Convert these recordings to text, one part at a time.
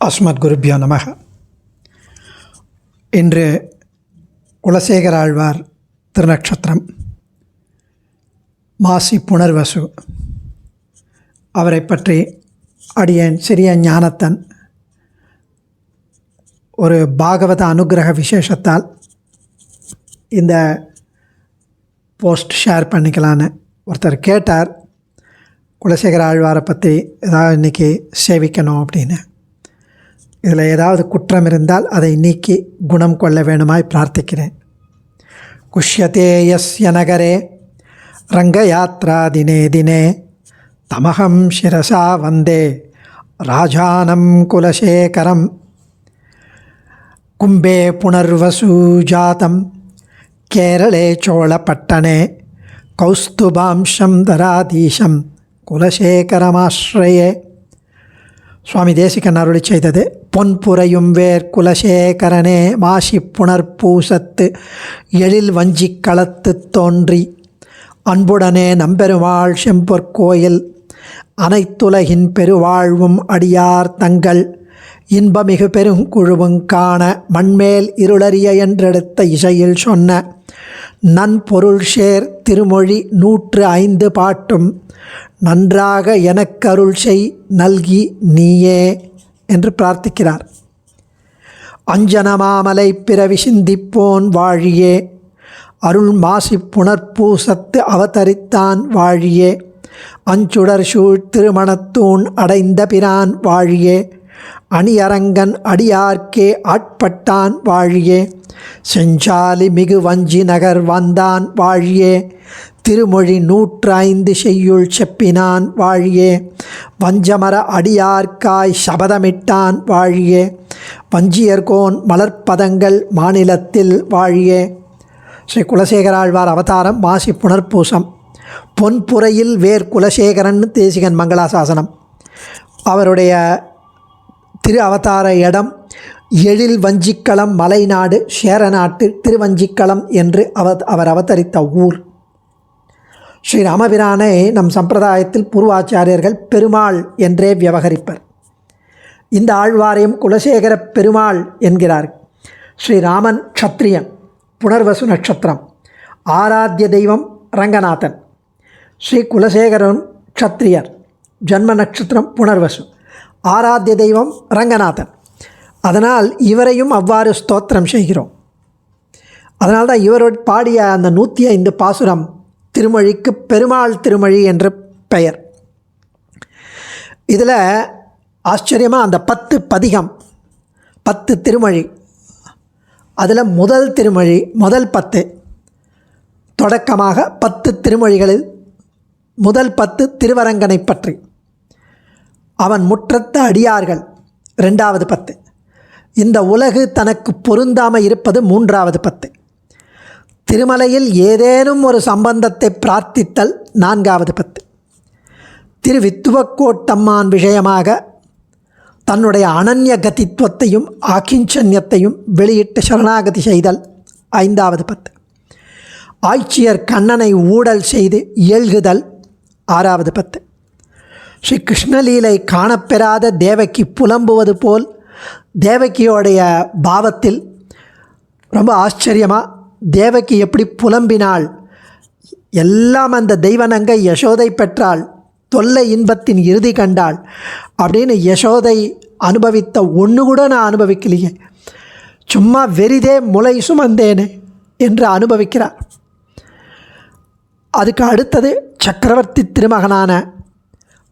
அஸ்மத்குருப்யோ நமக. இன்று குலசேகர ஆழ்வார் திருநக்ஷத்திரம், மாசி புனர்வசு. அவரை பற்றி அடியேன் சிறிய ஞானத்தன் ஒரு பாகவத அனுகிரக விசேஷத்தால் இந்த போஸ்ட் ஷேர் பண்ணிக்கலான்னு ஒருத்தர் கேட்டார். குலசேகர ஆழ்வாரை பற்றி ஏதாவது இன்றைக்கி சேவிக்கணும் அப்படின்னு. இதில் ஏதாவது குற்றம் இருந்தால் அதை நீக்கி குணம் கொள்ள வேணுமாய் பிரார்த்திக்கிறேன். குஷ்யதே யஸ்ய நகரே ரங்கயாத்ரா தினே தினே தமகம் சிரசா வந்தே ராஜானம் குலசேகரம். கும்பே புனர்வசு ஜாதம் கேரளே சோழப்பட்டணே கௌஸ்துபாம்சம் தராதீசம் குலசேகரமாஸ்ரயே. சுவாமி தேசிகன் அருளி செய்தது. பொன்புரையும் வேர் குலசேகரனே மாசி புனர்பூசத்து எழில் வஞ்சி களத்து தோன்றி அன்புடனே நம்பெருமாள் செம்பொற்கோயில் அனைத்துலகின் பெருவாழ்வும் அடியார் தங்கள் இன்பமிகு பெருங்குழுவும் காண மண்மேல் இருளறிய என்றெடுத்த இசையில் சொன்ன நன்பொருள் சேர் திருமொழி 105 பாட்டும் நன்றாக எனக்கருள் செய் நல்கி நீயே என்று பிரார்த்திக்கிறார். அஞ்சனமாமலை பிறவி சிந்திப்போன் வாழியே, அருள் மாசி புனர்பூசத்து அவதரித்தான் வாழியே, அஞ்சுடர் சூழ் திருமணத்தூண் அடைந்த பிரான் வாழியே, அணியரங்கன் அடியார்க்கே ஆட்பட்டான் வாழியே, செஞ்சாலி மிகு வஞ்சி நகர் வந்தான் வாழியே, திருமொழி 105 செய்யுள் செப்பினான் வாழியே, வஞ்சமர அடியார்க்காய் சபதமிட்டான் வாழியே, வஞ்சியர்கோன் மலர்ப்பதங்கள் மாநிலத்தில் வாழியே. ஸ்ரீ குலசேகராழ்வார் அவதாரம் மாசி புனர்பூசம். பொன்புரையில் வேர் குலசேகரன் தேசிகன் மங்களாசாசனம். அவருடைய திரு அவதார இடம் எழில் வஞ்சிக்களம் மலைநாடு சேரநாட்டு திருவஞ்சிக்களம் என்று அவர் அவதரித்த ஊர். ஸ்ரீ ராமபிரானை நம் சம்பிரதாயத்தில் பூர்வாச்சாரியர்கள் பெருமாள் என்றே விவகரிப்பர். இந்த ஆழ்வாரையும் குலசேகர பெருமாள் என்கிறார். ஸ்ரீராமன் க்ஷத்ரியன், புனர்வசு நட்சத்திரம், ஆராத்திய தெய்வம் ரங்கநாதன். ஸ்ரீ குலசேகரன் க்ஷத்ரியர், ஜன்ம நட்சத்திரம் புனர்வசு, ஆராத்திய தெய்வம் ரங்கநாதன். அதனால் இவரையும் அவ்வாறு ஸ்தோத்திரம் செய்கிறோம். அதனால்தான் இவரோடு பாடிய அந்த 105 பாசுரம் திருமொழிக்கு பெருமாள் திருமொழி என்ற பெயர். இதில் ஆச்சரியமாக அந்த 10 பதிகம், 10 திருமொழி, அதில் முதல் திருமொழி, முதல் 10 தொடக்கமாக 10 திருமொழிகளில் முதல் 10 திருவரங்கனை பற்றி, அவன் முற்றத்த அடியார்கள் 2வது 10, இந்த உலகு தனக்கு பொருந்தாமல் இருப்பது 3வது 10, திருமலையில் ஏதேனும் ஒரு சம்பந்தத்தை பிரார்த்தித்தல் 4வது 10, திருவித்துவக்கோட்டம்மான் விஷயமாக தன்னுடைய அனன்ய கதித்துவத்தையும் ஆக்கிஞ்சன்யத்தையும் வெளியிட்டு சரணாகதி செய்தல் 5வது 10, ஆய்ச்சியர் கண்ணனை ஊடல் செய்து இயல்குதல் 6வது 10, ஸ்ரீ கிருஷ்ணலீலை காணப்பெறாத தேவகி புலம்புவது போல் தேவகியோடைய பாவத்தில் ரொம்ப ஆச்சரியமாக தேவகி எப்படி புலம்பினாள், எல்லாம் அந்த தெய்வனங்கை யசோதை பெற்றாள், தொல்லை இன்பத்தின் இறுதி கண்டாள் அப்படின்னு யசோதை அனுபவித்த ஒன்று கூட நான் அனுபவிக்கலையே, சும்மா வெறிதே முளை சுமந்தேனே என்று அனுபவிக்கிறார். அதுக்கு அடுத்தது சக்கரவர்த்தி திருமகனான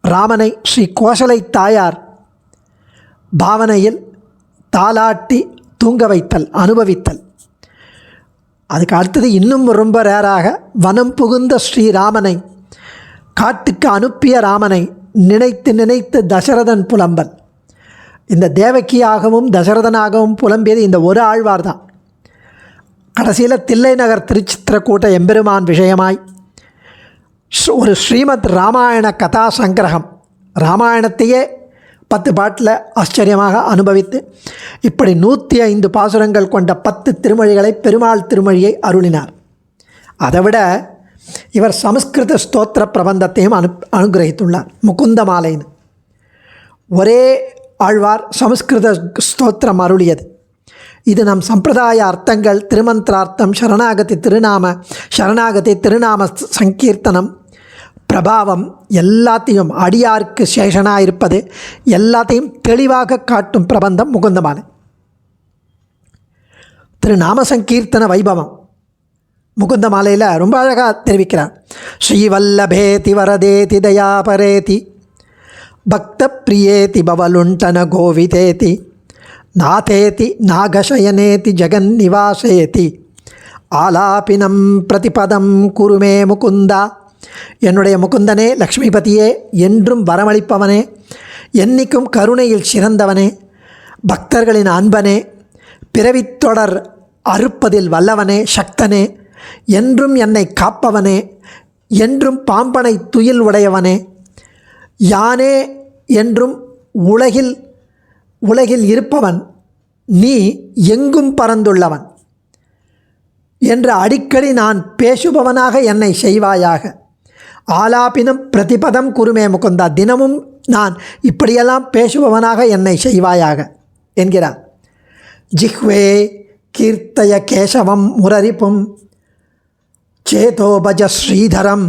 ராமனை ஸ்ரீ கோசலை தாயார் பாவனையில் தாலாட்டி தூங்க வைத்தல், அனுபவித்தல். அதுக்கு அடுத்தது இன்னும் ரொம்ப ரேராக வனம் புகுந்த ஸ்ரீராமனை, காட்டுக்கு அனுப்பிய ராமனை நினைத்து நினைத்து தசரதன் புலம்பல். இந்த தேவகியாகவும் தசரதனாகவும் புலம்பியது இந்த ஒரு ஆழ்வார் தான். கடைசியில் தில்லை நகர் திருச்சித்திரக்கூட்ட எம்பெருமான் விஷயமாய் ஒரு ஸ்ரீமத் ராமாயண கதா சங்கிரகம், ராமாயணத்தையே 10 பாட்டில் ஆச்சரியமாக அனுபவித்து இப்படி 105 பாசுரங்கள் கொண்ட 10 திருமொழிகளை பெருமாள் திருமொழியை அருளினார். அதைவிட இவர் சமஸ்கிருத ஸ்தோத்திர பிரபந்தத்தையும் அனுகிரகித்துள்ளார். முகுந்த மாலைன்னு ஒரே ஆழ்வார் சமஸ்கிருத ஸ்தோத்திரம் அருளியது. இது நம் சம்பிரதாய அர்த்தங்கள், திருமந்திரார்த்தம், சரணாகதி திருநாம சங்கீர்த்தனம், பிரபாவம் எல்லாத்தையும், அடியாருக்கு சேஷனாக இருப்பது எல்லாத்தையும் தெளிவாக காட்டும் பிரபந்தம் முகுந்தமாலை. திருநாம சங்கீர்த்தன வைபவம் முகுந்தமாலையில் ரொம்ப அழகாக தெரிவிக்கிறார். ஸ்ரீவல்லபேதி வரதேதி தயாபரேதி பக்த பிரியேதி பவலுண்டன கோவிதேதி நாதேதி நாகசயனேதி ஜெகன்னிவாசேதி ஆலாபினம் பிரதிபதம் குருமே முகுந்தா. என்னுடைய முகுந்தனே, லக்ஷ்மிபதியே, என்றும் வரமளிப்பவனே, என்னைக்கும் கருணையில் சிறந்தவனே, பக்தர்களின் அன்பனே, பிறவித்தொடர் அறுப்பதில் வல்லவனே, சக்தனே, என்றும் என்னை காப்பவனே, என்றும் பாம்பனை துயில் உடையவனே, யானே என்றும் உலகில் இருப்பவன், நீ எங்கும் பறந்துள்ளவன் என்று அடிக்கடி நான் பேசுபவனாக என்னை செய்வாயாக. ஆலாபினம் பிரதிபதம் குருமே முகுந்தா. தினமும் நான் இப்படியெல்லாம் பேசுபவனாக என்னை செய்வாயாக என்கிறார். ஜிஹ்வே கீர்த்தய கேசவம் முரரிப்பும் சேதோபஜ ஸ்ரீதரம்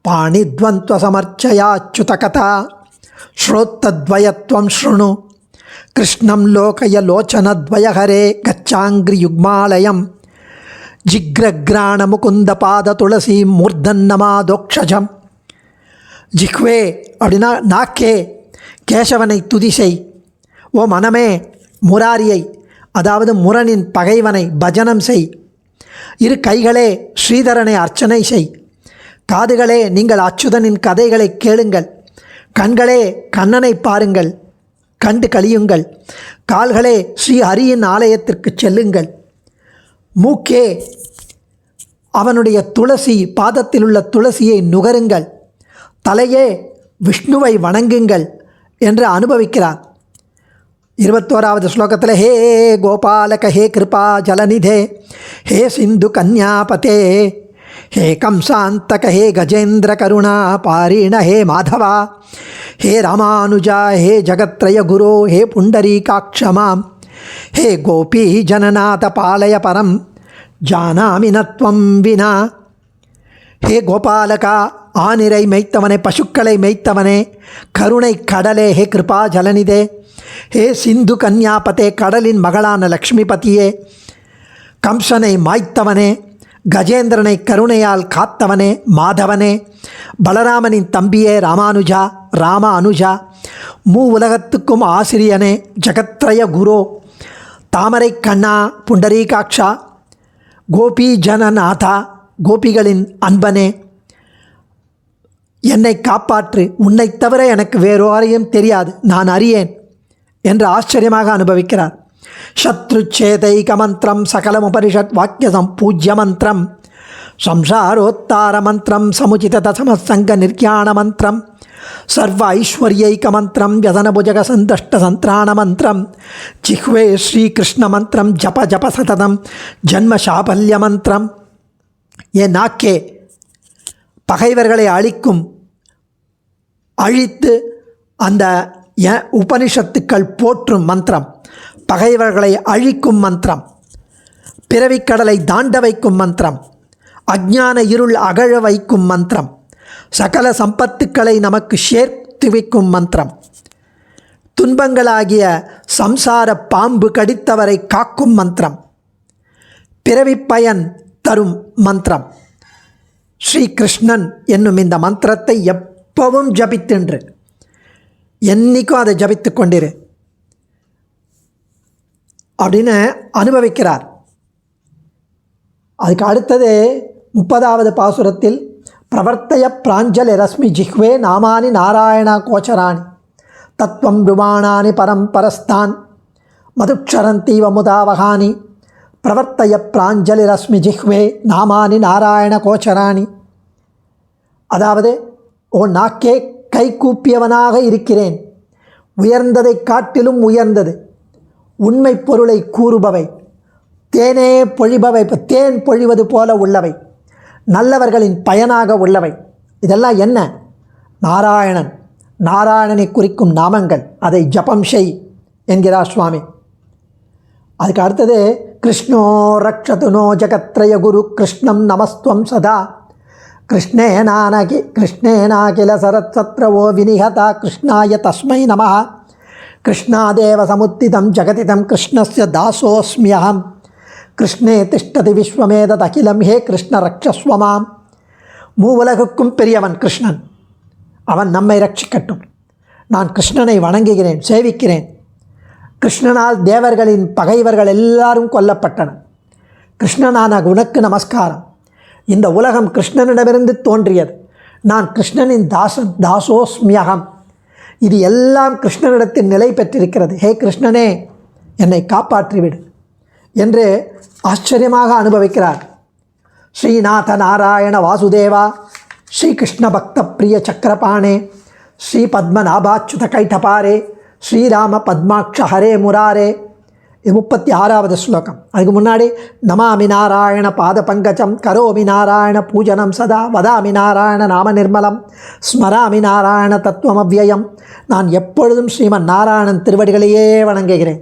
பாணித்வந்த்வசமர்ச்சயாச்சுதகதா ஸ்ரோத்தத்வயத்வம் ஸ்ருணு கிருஷ்ணம் லோகய லோச்சனத்வயஹரே கச்சாங்கிரி யுக்மாலயம் ஜிக்ரக்ராண முகுந்த பாத துளசி மூர்தன்னமாதோக்ஷஜம். ஜிஹ்வே அப்படின்னா நாக்கே, கேசவனை துதிசை. ஓ மனமே, முராரியை, அதாவது முரனின் பகைவனை பஜனம் செய். இரு கைகளே, ஸ்ரீதரனை அர்ச்சனை செய். காதுகளே, நீங்கள் அச்சுதனின் கதைகளை கேளுங்கள். கண்களே, கண்ணனை பாருங்கள், கண்டு கழியுங்கள். கால்களே, ஸ்ரீ ஹரியின் ஆலயத்திற்கு செல்லுங்கள். மூக்கே, அவனுடைய துளசி, பாதத்தில் உள்ள துளசியை நுகருங்கள். தலையே, விஷ்ணுவை வணங்குங்கள் என்று அனுபவிக்கிறார். 21வது ஸ்லோகத்தில் ஹே கோபாலக ஹே கிருபா ஜலநிதே ஹே சிந்து கன்யாபதே ஹே கம்சாந்தக ஹே கஜேந்திர கருணா பாரிண ஹே மாதவா ஹே ராமானுஜா ஹே ஜகத்ரய குரோ ஹே புண்டரீகாட்சமாம் ஹே கோபி ஜனநாத பாலய பரம் ஜானாமி நத்வம் வினா. ஹே கோபாலகா, ஆனிரை மேய்த்தவனே, பசுக்களை மேய்த்தவனே, கருணை கடலே, ஹே கிருபா ஜலநிதே, ஹே சிந்து கன்யாபதே, கடலின் மகளான லக்ஷ்மிபதியே, கம்சனை மாய்த்தவனே, கஜேந்திரனை கருணையால் காத்தவனே, மாதவனே, பலராமனின் தம்பியே, ராமானுஜா, ராம அனுஜா, உலகத்துக்கும் ஆசிரியனே, ஜகத்ரய குரோ, தாமரை கண்ணா, புண்டரீகாட்சா, கோபி ஜனநாதா, கோபிகளின் அன்பனே, என்னை காப்பாற்று. உன்னை தவிர எனக்கு வேறு யாரையும் தெரியாது, நான் அறியேன் என்று ஆச்சரியமாக அனுபவிக்கிறார். சத்ருச்சேதைக மந்திரம், சகலம் உபனிஷத் வாக்கியம் பூஜ்ய மந்திரம், சம்சாரோத்தார மந்திரம், சமுச்சித தசமசங்க நிர்யாண மந்திரம், சர்வ ஐஸ்வர்யைக மந்திரம், व्यसनभुजग संदष्ट संत्राण मंत्रम, जिह्वे श्रीकृष्ण मंत्रम, जप जप सततम जन्म சாபல்ய மந்திரம். என் நாக்கே, பகைவர்களை அழித்து அந்த உபனிஷத்துக்கள் போற்றும் மந்திரம், பகைவர்களை அழிக்கும் மந்திரம், பிறவிக்கடலை தாண்ட வைக்கும் மந்திரம், அஞ்ஞான இருள் அகழ வைக்கும் மந்திரம், சகல சம்பத்துக்களை நமக்கு சேர்த்து வைக்கும் மந்திரம், துன்பங்களாகிய சம்சார பாம்பு கடித்தவரை காக்கும் மந்திரம், பிறவி பயன் தரும் மந்திரம். ஸ்ரீகிருஷ்ணன் என்னும் இந்த மந்திரத்தை எப்பவும் ஜபித்துன்று, என்னைக்கும் அதை ஜபித்து கொண்டிரு அப்படின்னு அனுபவிக்கிறார். அதுக்கு அடுத்தது 30வது பாசுரத்தில் பிரவர்த்தய பிராஞ்சலி ரஸ்மி ஜிஹ்வே நாமானி நாராயணா கோச்சராணி தத்துவம் ருமாணானி பரம்பரஸ்தான் மதுக்ஷரந்தீவ முதாவகானி பிரவர்த்தய பிராஞ்சலி ரஸ்மி ஜிஹ்வே நாமானி நாராயண கோச்சராணி. அதாவது, ஓ நாக்கே, கை கூப்பியவனாக இருக்கிறேன், உயர்ந்ததை காட்டிலும் உயர்ந்தது, உண்மை பொருளை கூறுபவை, தேனே பொழிபவை, தேன் பொழிவது போல உள்ளவை, நல்லவர்களின் பயனாக உள்ளவை. இதெல்லாம் என்ன? நாராயணன், நாராயணனை குறிக்கும் நாமங்கள், அதை ஜபம் செய் என்கிறார் சுவாமி. அதுக்கு அடுத்தது கிருஷ்ணோ ரக்ஷது நோ ஜகத்ரய குரு கிருஷ்ணம் நமஸ்துவம் சதா கிருஷ்ணேனாகில சரத்சத்ரவோ வினிஹதா கிருஷ்ணாய தஸ்மை நமः கிருஷ்ணாதேவ சமுத்திதம் ஜகதிதம் கிருஷ்ணஸ்ய தாசோஸ்மியகம் கிருஷ்ணே திஷ்டதி விஸ்வமேததகிலம் ஹே கிருஷ்ண ரக்ஷஸ்வமாம். மூவுலகுக்கும் பெரியவன் கிருஷ்ணன், அவன் நம்மை ரட்சிக்கட்டும். நான் கிருஷ்ணனை வணங்குகிறேன், சேவிக்கிறேன். கிருஷ்ணனால் தேவர்களின் பகைவர்கள் எல்லாரும் கொல்லப்பட்டனர். கிருஷ்ணனான உனக்கு நமஸ்காரம். இந்த உலகம் கிருஷ்ணனிடமிருந்து தோன்றியது. நான் கிருஷ்ணனின் தாசோஸ்மியகம். இது எல்லாம் கிருஷ்ணனிடத்தில் நிலை பெற்றிருக்கிறது. ஹே கிருஷ்ணனே, என்னை காப்பாற்றிவிடு என்று ஆச்சரியமாக அனுபவிக்கிறார். ஸ்ரீநாத நாராயண வாசுதேவா, ஸ்ரீகிருஷ்ண பக்த பிரிய சக்கரபாணே, ஸ்ரீ பத்மநாபாச்சுத கைட்டபாரே, ஸ்ரீராம பத்மாட்ச ஹரே முராரே. இது 36வது ஸ்லோகம். அதுக்கு முன்னாடி நமாமி நாராயண பாத பங்கஜம் கரோமி நாராயண பூஜனம் சதா வதாமி நாராயண நாம நிர்மலம் ஸ்மராமி நாராயண தத்துவம் அவ்யயம். நான் எப்பொழுதும் ஸ்ரீமன் நாராயணன் திருவடிகளையே வணங்குகிறேன்,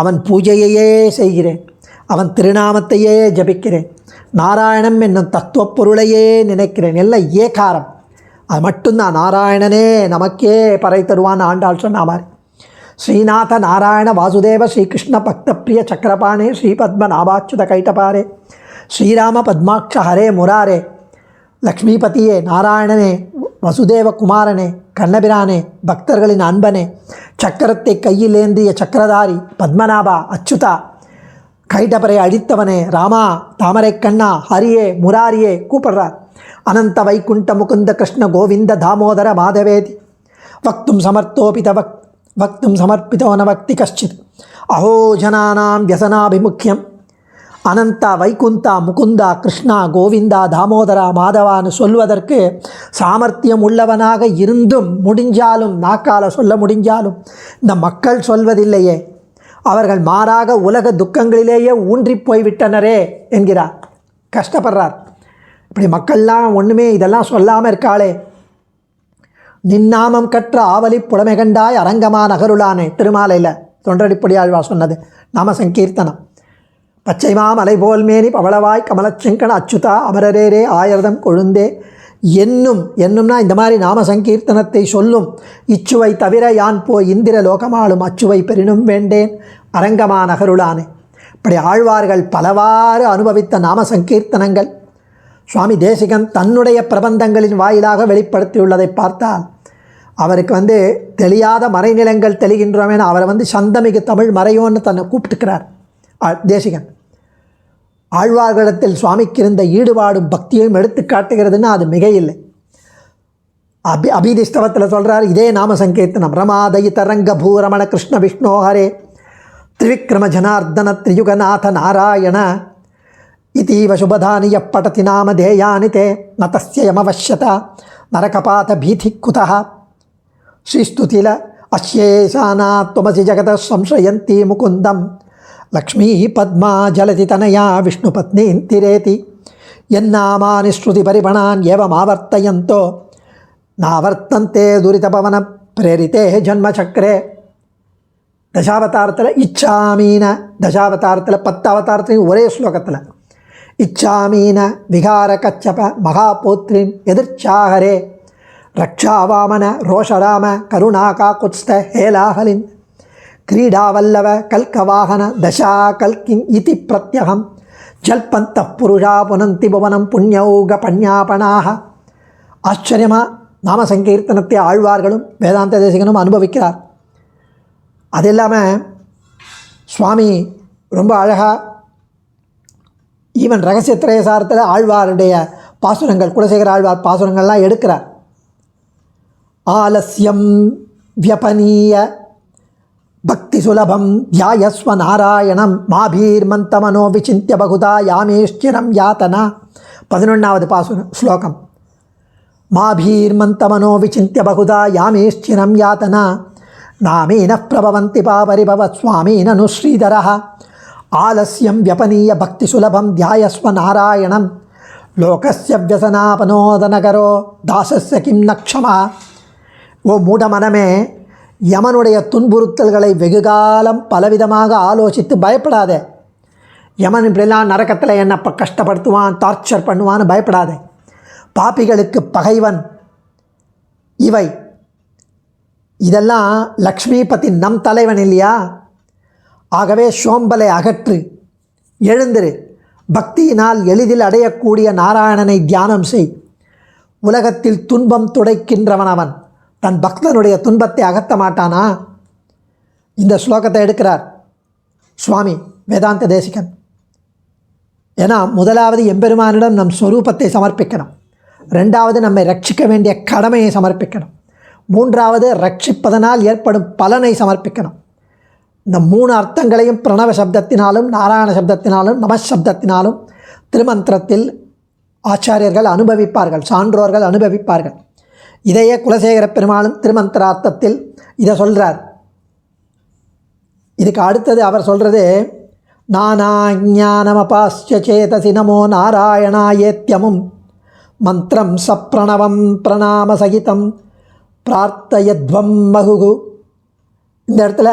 அவன் பூஜையையே செய்கிறேன், அவன் திருநாமத்தையே ஜபிக்கிறேன், நாராயணம் என்னும் தத்துவ பொருளையே நினைக்கிறேன். எல்லாம் ஏகாரம். அது மட்டும்தான். நாராயணனே நமக்கே பறை தருவான் ஆண்டாள் சொன்ன மாதிரி. ஸ்ரீநாத நாராயண வாசுதேவ ஸ்ரீகிருஷ்ண பக்த பிரிய சக்கரபாணே, ஸ்ரீ பத்மநாபாச்சுத கைட்டபாரே, ஸ்ரீராம பத்மாட்ச ஹரே முராரே. லக்ஷ்மிபதியே, நாராயணனே, வசுதேவ குமாரனே, கண்ணபிரானே, பக்தர்களின் அன்பனே, சக்கரத்தை கையில் ஏந்திய சக்கரதாரி, பத்மநாபா, அச்சுதா, கைட்டபரை அழித்தவனே, ராமா, தாமரை கண்ணா, ஹரியே, முராரியே கூப்பிடுறார். அனந்த வைகுண்ட முகுந்த கிருஷ்ண கோவிந்த தாமோதர மாதவேதி வக்தும் சமர்ப்பிதோ ந பக்தி கஷ்டித் அஹோ ஜனானாம் வியசனாபிமுக்கியம். அனந்தா, வைகுந்தா, முகுந்தா, கிருஷ்ணா, கோவிந்தா, தாமோதரா, மாதவான்னு சொல்வதற்கு சாமர்த்தியம் உள்ளவனாக இருந்தும் முடிஞ்சாலும், நாக்கால சொல்ல முடிஞ்சாலும் இந்த மக்கள் சொல்வதில்லையே. அவர்கள் மாறாக உலக துக்கங்களிலேயே ஊன்றி போய்விட்டனரே என்கிறார். கஷ்டப்படுறார். இப்படி மக்கள்லாம் ஒன்றுமே இதெல்லாம் சொல்லாமல் இருக்காளே. நின்னாமம் கற்ற ஆவலி புலமை கண்டாய் அரங்கமா நகருளானே. திருமாலையில் தொண்டடிப்படி ஆழ்வார் சொன்னது நாம சங்கீர்த்தனம். பச்சைமா மலை போல் மேனி பவளவாய் கமலச்செங்கன் அச்சுதா அமரரேரே ஆயிரதம் கொழுந்தே என்னும்னா இந்த மாதிரி நாம சங்கீர்த்தனத்தை சொல்லும் இச்சுவை தவிர யான் போய் இந்திர லோகமாளும் அச்சுவை பெரினும் வேண்டேன் அரங்கமா நகருளானே. இப்படி ஆழ்வார்கள் பலவாறு அனுபவித்த நாம சங்கீர்த்தனங்கள் சுவாமி தேசிகன் தன்னுடைய பிரபந்தங்களின் வாயிலாக வெளிப்படுத்தியுள்ளதை பார்த்தால் அவருக்கு தெரியாத மறைநிலங்கள் தெளிகின்றோமேனு அவரை சந்தமிகு தமிழ் மறையோன்னு தன்னை கூப்பிட்டுக்கிறார் தேசிகன். ஆழ்வார்களிடத்தில் சுவாமிக்கு இருந்த ஈடுபாடும் பக்தியையும் எடுத்து காட்டுகிறதுன்னு அது மிகையில்லை. அபிதிஷ்டவத்தில் சொல்கிறார் இதே நாம சங்கீர்த்தனம். ரமாதயி தரங்க பூரமண கிருஷ்ண விஷ்ணோஹரே திரிவிக்ரம ஜனார்தன திரியுகநாத நாராயண இதீவ சுபதானி யப்படதி நாம தேயானி தே நதஸ்யமவஷ்யத நரகபாத பீதி குதः ஸ்ரீஸ்துதில அஸ்யேசானா துவமசி ஜகத சம்ஸ்ரயந்தி முகுந்தம் லக்ஷ்மீ பத்மா ஜலதி தனயா விஷ்ணுபத்னீந்திரேதி என்னாமானி ஸ்ருதி பரிபணான் ஏவமாவர்த்தயந்தோ நாவர்த்தந்தே துரிதபவன பிரேரித்தே ஜன்மசக்கரே. தசாவதாரத்தில் இச்சாமீன, தசாவதாரத்தில் 10 அவதாரத்தையும் ஒரே ஸ்லோகத்தில் இச்சாமீன விகார கச்சப மகாபோத்ரின் எதிர்ச்சாகரே ரக்ஷாவாமன ரோஷராம கருணாகா குத்ஸ்த ஹேலாஹலின் கிரீடாவல்லவ கல்கவாகன தசா கல்கின் இதி பிரத்யகம் ஜல்பந்த புருஷா புனந்தி புவனம் புண்ணியௌக பண்யாபனாக. ஆச்சரியமாக நாம சங்கீர்த்தனத்தை ஆழ்வார்களும் வேதாந்த தேசிகனும் அனுபவிக்கிறார். அது இல்லாமல் சுவாமி ரொம்ப அழகாக ஈவன் ரகசிய திரயசாரத்தில் ஆழ்வாருடைய பாசுரங்கள், குலசேகர ஆழ்வார் பாசுரங்கள்லாம் எடுக்கிறார். ஆலஸ்யம் வியபனீய பக்தி சுலபம் தியாயஸ்வ நாராயணம் மாபீர்மந்தமனோ விசிந்திய பகுதா யாமேஷ்டிரம் யாத்தனா. 11வது ஸ்லோகம். மாபீர்மந்தமனோ விசிந்திய பகுதா யாமேஷ்டிரம் யாத்தனா நாமீன பிரபவந்தி பாபரிபவ ஸ்வாமீனனு ஸ்ரீதரः ஆலஸ்யம் வியபனீய பக்தி சுலபம் தியாயஸ்வ நாராயணம் லோகஸ்ய வியசனாபனோதனகரோ தாசஸ்ய கிம் நக்ஷமா. ஓ மூடமனமே, யமனுடைய துன்புறுத்தல்களை வெகுகாலம் பலவிதமாக ஆலோசித்து பயப்படாதே. யமன் இப்படிலாம் நரக்கத்தில் என்ன கஷ்டப்படுத்துவான், டார்ச்சர் பண்ணுவான்னு பயப்படாதே. பாப்பிகளுக்கு பகைவன் இவை. இதெல்லாம் லக்ஷ்மிபதி நம் தலைவன் இல்லையா? ஆகவே சோம்பலை அகற்று, எழுந்திரு. பக்தியினால் எளிதில் அடையக்கூடிய நாராயணனை தியானம் செய். உலகத்தில் துன்பம் துடைக்கின்றவன் அவன். தன் பக்தனுடைய துன்பத்தை அகற்ற மாட்டானா? இந்த ஸ்லோகத்தை எடுக்கிறார் சுவாமி வேதாந்த தேசிகன். ஏன்னா முதலாவது எம்பெருமானிடம் நம் ஸ்வரூபத்தை சமர்ப்பிக்கணும், ரெண்டாவது நம்மை ரட்சிக்க வேண்டிய கடமையை சமர்ப்பிக்கணும், மூன்றாவது ரட்சிப்பதனால் ஏற்படும் பலனை சமர்ப்பிக்கணும். இந்த 3 அர்த்தங்களையும் பிரணவ சப்தத்தினாலும் நாராயண சப்தத்தினாலும் நமசப்தத்தினாலும் திருமந்திரத்தில் ஆச்சாரியர்கள் அனுபவிப்பார்கள், சான்றோர்கள் அனுபவிப்பார்கள். இதையே குலசேகர பெருமாளும் திருமந்திரார்த்தத்தில் இதை சொல்கிறார். இதுக்கு அடுத்தது அவர் சொல்கிறது, நானாஞானமபாஸ்ய சேதசி நமோ நாராயணாயேத்யமும் மந்திரம் சப்ரணவம் பிரணாம சகிதம் பிரார்த்தயத்வம் மகுகு. இந்த இடத்துல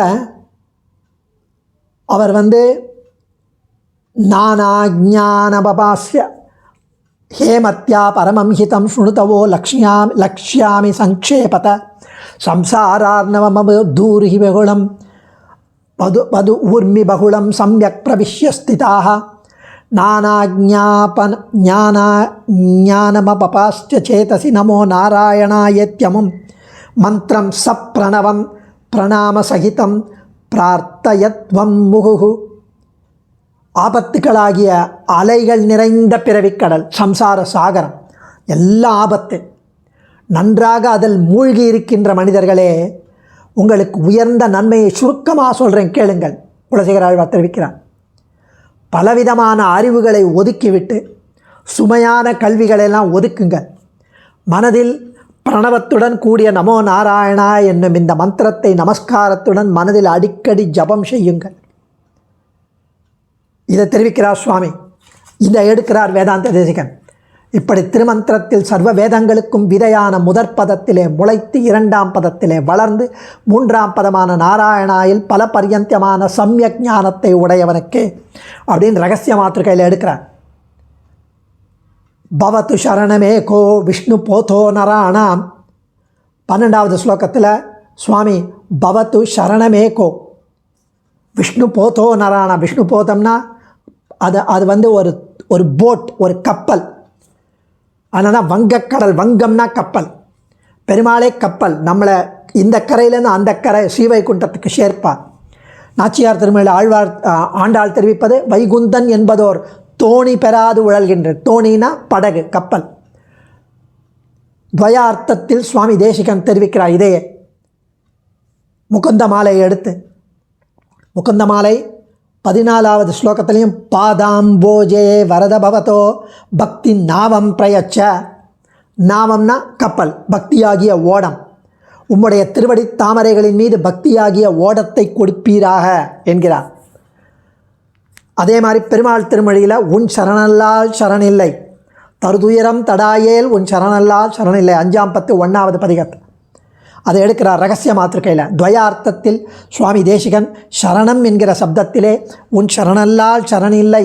அவர் நானாஞானமபாஸ்ய ஹேமத்யா பரமம் ஹிதம் ஸ்ருணுதவோ லக்ஷ்யாமி சங்கேபத சம்சாரார்ணவம தூர்ஹி பகுளம் வது ஊர்மி பகுளம் சம்யக் பிரவிஷ்ய ஸ்திதாக ஞானமபபாஸ்ய சேதசி நமோ நாராயணாயேத்யமும் மந்திரம் சப்ரணவம் பிரணாம சகிதம் பிரார்த்தயத்வம் முகுகு. ஆபத்துக்களாகிய அலைகள் நிறைந்த பிறவிக்கடல் சம்சார சாகரம், எல்லாம் ஆபத்து. நன்றாக அதில் மூழ்கி இருக்கின்ற மனிதர்களே, உங்களுக்கு உயர்ந்த நன்மையை சுருக்கமாக சொல்கிறேன் கேளுங்கள். குலசேகர ஆழ்வார் தெரிவிக்கிறார், பலவிதமான அறிவுகளை ஒதுக்கிவிட்டு சுமையான கல்விகளெல்லாம் ஒதுக்குங்கள். மனதில் பிரணவத்துடன் கூடிய நமோ நாராயணா என்னும் இந்த மந்திரத்தை நமஸ்காரத்துடன் மனதில் அடிக்கடி ஜபம் செய்யுங்கள். இதை தெரிவிக்கிறார் சுவாமி. இதை எடுக்கிறார் வேதாந்த தேசிகன். இப்படி திருமந்திரத்தில் சர்வ வேதங்களுக்கும் விதையான முதற் பதத்திலே முளைத்து 2ஆம் பதத்திலே வளர்ந்து 3ஆம் பதமான நாராயணாயில் பல பரியந்தியமான சம்யக் ஞானத்தை உடையவனுக்கு அப்படின்னு ரகசிய மாத்திருக்கையில் எடுக்கிறார். பவத்து சரணமேகோ விஷ்ணு போதோ நராணாம். 12வது ஸ்லோகத்தில் சுவாமி பவத்து சரணமேகோ விஷ்ணு போதோ நராணா. விஷ்ணு போதம்னா அது ஒரு போட், ஒரு கப்பல். அதனால் வங்கக்கடல், வங்கம்னா கப்பல், பெருமாளே கப்பல். நம்மளை இந்த கரையிலேருந்து அந்த கரை ஸ்ரீவைகுண்டத்துக்கு சேர்ப்பார். நாச்சியார் திருமலையில் ஆண்டாள் தெரிவிப்பது, வைகுந்தன் என்பதோர் தோணி பெறாது உழல்கின்ற. தோணினா படகு, கப்பல். துவயார்த்தத்தில் சுவாமி தேசிகன் தெரிவிக்கிறார் இதையே. முகுந்த மாலையை எடுத்து, முகுந்த மாலை 14வது ஸ்லோகத்திலையும் பாதாம்போஜே வரத பவதோ பக்தி நாவம் பிரயச்ச. நாவம்னா கப்பல், பக்தியாகிய ஓடம். உம்முடைய திருவடி தாமரைகளின் மீது பக்தியாகிய ஓடத்தை கொடுப்பீராக என்கிறார். அதே மாதிரி பெருமாள் திருமொழியில் உன் சரணல்லால் சரணில்லை, தருதுயரம் தடாயேல் உன் சரணல்லால் சரணில்லை, 5ஆம் பத்து 1வது பதிகத்து. அதை எடுக்கிறார் ரகசிய மாத்திருக்கையில். துவயார்த்தத்தில் சுவாமி தேசிகன் சரணம் என்கிற சப்தத்திலே உன் சரணல்லால் சரணில்லை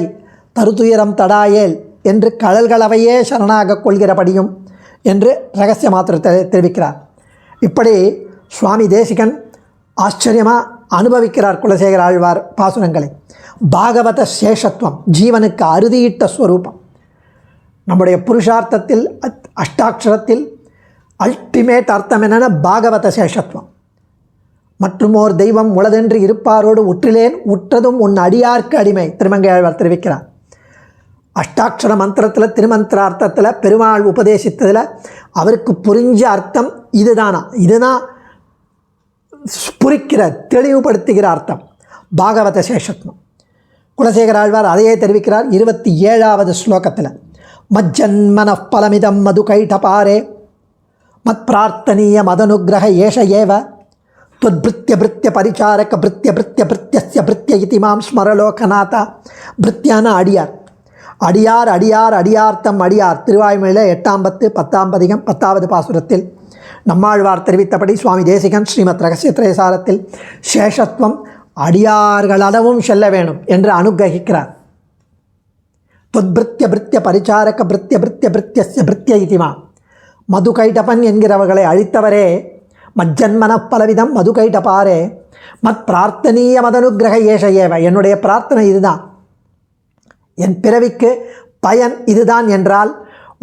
தருதுயரம் தடாயேல் என்று கடல்களவையே சரணாக கொள்கிறபடியும் என்று ரகசிய மாத்திரத்தை தெரிவிக்கிறார். இப்படி சுவாமி தேசிகன் ஆச்சரியமாக அனுபவிக்கிறார் குலசேகர ஆழ்வார் பாசுரங்களை. பாகவத சேஷத்துவம், ஜீவனுக்கு அறுதியிட்ட ஸ்வரூபம். நம்முடைய புருஷார்த்தத்தில் அஷ்டாட்சரத்தில் அல்டிமேட் அர்த்தம் என்னென்னா பாகவத சேஷத்துவம். மற்றும் ஓர் தெய்வம் உளதென்று இருப்பாரோடு உற்றிலேன், உற்றதும் உன் அடியார்க்கு அடிமை. திருமங்கை ஆழ்வார் தெரிவிக்கிறார். அஷ்டாட்சர மந்திரத்தில் திருமந்திரார்த்தத்தில் பெருமாள் உபதேசித்ததில் அவருக்கு புரிஞ்ச அர்த்தம் இதுதானா, இதுதான் புரிக்கிற தெளிவுபடுத்துகிற அர்த்தம் பாகவத சேஷத்துவம். குலசேகர ஆழ்வார் அதையே தெரிவிக்கிறார் 27வது ஸ்லோகத்தில். மஜ்ஜன்மன பலமிதம் மது கைடபாரே மத் பிரார்த்தனீய மதனுகிரக ஏஷ ஏவ துவத்பிருத்திய பிருத்திய பரிச்சாரக பிருத்திய பிருத்திய பிருத்தியஸ்ய பிருத்திய இதிமாம் ஸ்மரலோகநாதா. பிருத்தியான அடியார், அடியார் அடியார் அடியார்த்தம் அடியார். திருவாய்மொழியில் 8ஆம் பத்து 10ஆம் பதிகம் 10வது பாசுரத்தில் நம்மாழ்வார் தெரிவித்தபடி சுவாமி தேசிகன் ஸ்ரீமத் ரகசிய திரயசாரத்தில் சேஷத்துவம் அடியார்களளவும் செல்ல வேணும் என்று அனுகிரகிக்கிறார். தொத்பிருத்திய பிருத்திய பரிச்சாரக பிருத்திய பிருத்திய பிருத்தியஸ்ய பிருத்திய இதிமா. மதுகைடபன் என்கிறவர்களை அழித்தவரே, மஜ்ஜன்மன பலவிதம் மதுகைடபாரே மத் பிரார்த்தனீய மதனுகிரக ஏஷ ஏவ. என்னுடைய பிரார்த்தனை இதுதான், என் பிறவிக்கு பயன் இதுதான் என்றால்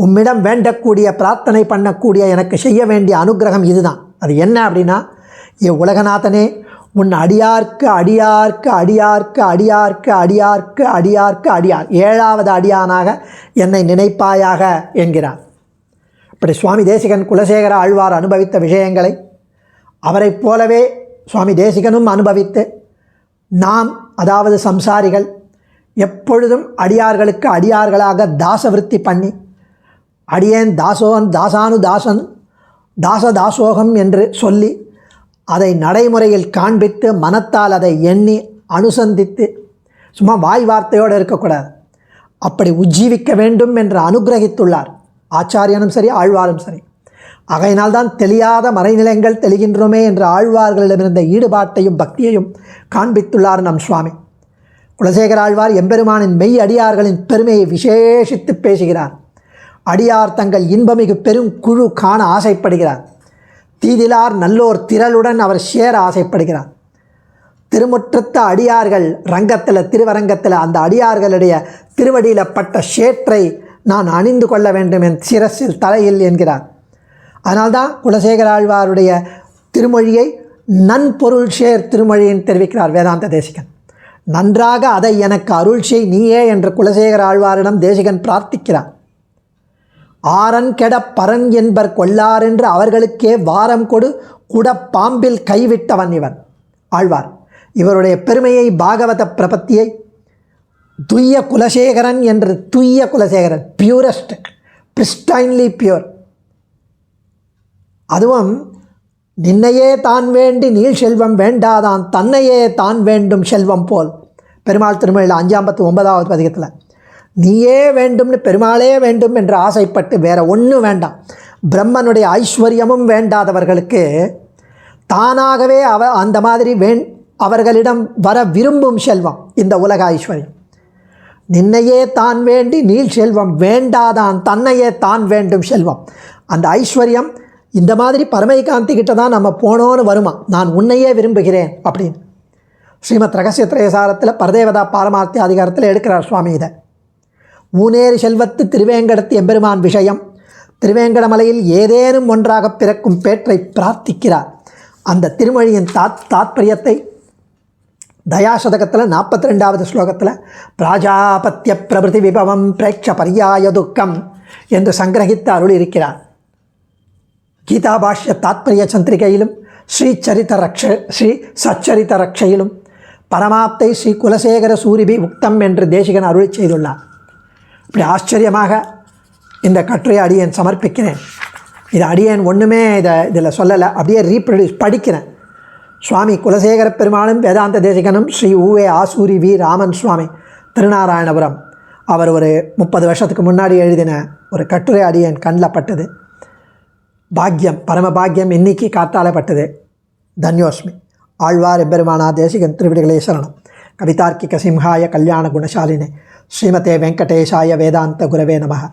உம்மிடம் வேண்டக்கூடிய பிரார்த்தனை பண்ணக்கூடிய எனக்கு செய்ய வேண்டிய அனுகிரகம் இதுதான். அது என்ன அப்படின்னா, உலகநாதனே, உன் அடியார்க்கு அடியார்க்கு அடியார்க்கு அடியார்க்கு அடியார்க்கு அடியார்க்கு அடியார் 7வது அடியானாக என்னை நினைப்பாயாக என்கிறார். இப்படி சுவாமி தேசிகன் குலசேகர ஆழ்வார் அனுபவித்த விஷயங்களை அவரைப் போலவே சுவாமி தேசிகனும் அனுபவித்து, நாம் அதாவது சம்சாரிகள் எப்பொழுதும் அடியார்களுக்கு அடியார்களாக தாசவிருத்தி பண்ணி, அடியேன் தாசோன் தாசானு தாசன் தாசதாசோகம் என்று சொல்லி அதை நடைமுறையில் காண்பித்து மனத்தால் அதை எண்ணி அனுசந்தித்து சும்மா வாய் வார்த்தையோடு இருக்கக்கூடாது, அப்படி உஜ்ஜீவிக்க வேண்டும் என்று அனுகிரகித்துள்ளார் ஆச்சாரியனும் சரி ஆழ்வாரும் சரி. ஆகையினால்தான் தெளியாத மறைநிலையங்கள் தெளிகின்றோமே என்ற ஆழ்வார்களிடமிருந்த ஈடுபாட்டையும் பக்தியையும் காண்பித்துள்ளார் நம் சுவாமி. குலசேகர ஆழ்வார் எம்பெருமானின் மெய் அடியார்களின் பெருமையை விசேஷித்து பேசுகிறார். அடியார் தங்கள் இன்பமிகு பெரும் குழு காண ஆசைப்படுகிறார். தீதிலார் நல்லோர் திரளுடன் அவர் சேர ஆசைப்படுகிறார். திருமுற்றத்த அடியார்கள் ரங்கத்தில் திருவரங்கத்தில் அந்த அடியார்களுடைய திருவடியில் பட்ட சேற்றை நான் அணிந்து கொள்ள வேண்டும் என் சிரசில் தலையில் என்கிறார். அதனால்தான் குலசேகர ஆழ்வாருடைய திருமொழியை நன்பொருள் சேர் திருமொழியின் தெரிவிக்கிறார் வேதாந்த தேசிகன். நன்றாக அதை எனக்கு அருள் செய் நீயே என்று குலசேகர ஆழ்வாரிடம் தேசிகன் பிரார்த்திக்கிறார். ஆரன் கெட பரன் என்பர் கொள்ளார் என்று அவர்களுக்கே வாரம் கொடு குட பாம்பில் கைவிட்டவன் இவன் ஆழ்வார். இவருடைய பெருமையை பாகவத பிரபத்தியை துய்ய குலசேகரன் என்று, துய்ய குலசேகரன் பியூரஸ்ட், பிரிஸ்டைன்லி பியூர். அதுவும் நின்னையே தான் வேண்டி நீள் செல்வம் வேண்டாதான் தன்னையே தான் வேண்டும் செல்வம் போல் பெருமாள் திருமொழியில் 559வது பதிகத்தில் நீயே வேண்டும்னு பெருமாளே வேண்டும் என்று ஆசைப்பட்டு வேற ஒன்றும் வேண்டாம், பிரம்மனுடைய ஐஸ்வர்யமும் வேண்டாதவர்களுக்கு தானாகவே அந்த மாதிரி அவர்களிடம் வர விரும்பும் செல்வம் இந்த உலக ஐஸ்வர்யம். நின்னையே தான் வேண்டி நீள் செல்வம் வேண்டாதான் தன்னையே தான் வேண்டும் செல்வம். அந்த ஐஸ்வர்யம் இந்த மாதிரி பரமைகாந்தி கிட்ட தான் நம்ம போனோன்னு வருமா, நான் உன்னையே விரும்புகிறேன் அப்படின்னு ஸ்ரீமத் ரகசிய திரயசாரத்தில் பரதேவதா பாரமார்த்திய அதிகாரத்தில் எடுக்கிறார் சுவாமி. இதை ஊனேறு செல்வத்து திருவேங்கடத்து எம்பெருமான் விஷயம், திருவேங்கடமலையில் ஏதேனும் ஒன்றாக பிறக்கும் பேற்றை பிரார்த்திக்கிறார். அந்த திருமொழியின் தாத்பரியத்தை தயாசதகத்தில் 42வது ஸ்லோகத்தில் பிராஜாபத்திய பிரபிருதி விபவம் பிரேட்ச பரியாய துக்கம் என்று சங்கிரகித்து அருள் இருக்கிறார். கீதா பாஷ்ய தாத்பரிய சந்திரிகையிலும் ஸ்ரீ சச்சரித ரக்ஷையிலும் பரமாப்தை ஸ்ரீ குலசேகர சூரிபி உக்தம் என்று தேசிகன் அருள் செய்துள்ளார். இப்படி ஆச்சரியமாக இந்த கட்டுரையை அடியேன் சமர்ப்பிக்கிறேன். இது அடியேன் ஒன்றுமே இதில் சொல்லலை, அப்படியே ரீப்ரொடியூஸ் படிக்கிறேன். சுவாமி குலசேகர பெருமாளும் வேதாந்த தேசிகனும் ஸ்ரீ ஊவே ஆசூரி வி ராமன் சுவாமி திருநாராயணபுரம் அவர் ஒரு 30 வருஷத்துக்கு முன்னாடி எழுதின ஒரு கட்டுரை அடியேன் கண்ணில் பட்டது. பாக்யம், பரம பாக்யம் இன்னைக்கு காத்தாலப்பட்டது. தன்யோஸ்மி. ஆழ்வார் எம்பெருமானா தேசிகன் திருவிடிகளே சரணம். கவிதார்க்கிக சிம்ஹாய கல்யாண குணசாலினே ஸ்ரீமதே வெங்கடேஷாய வேதாந்த குரவே நமः.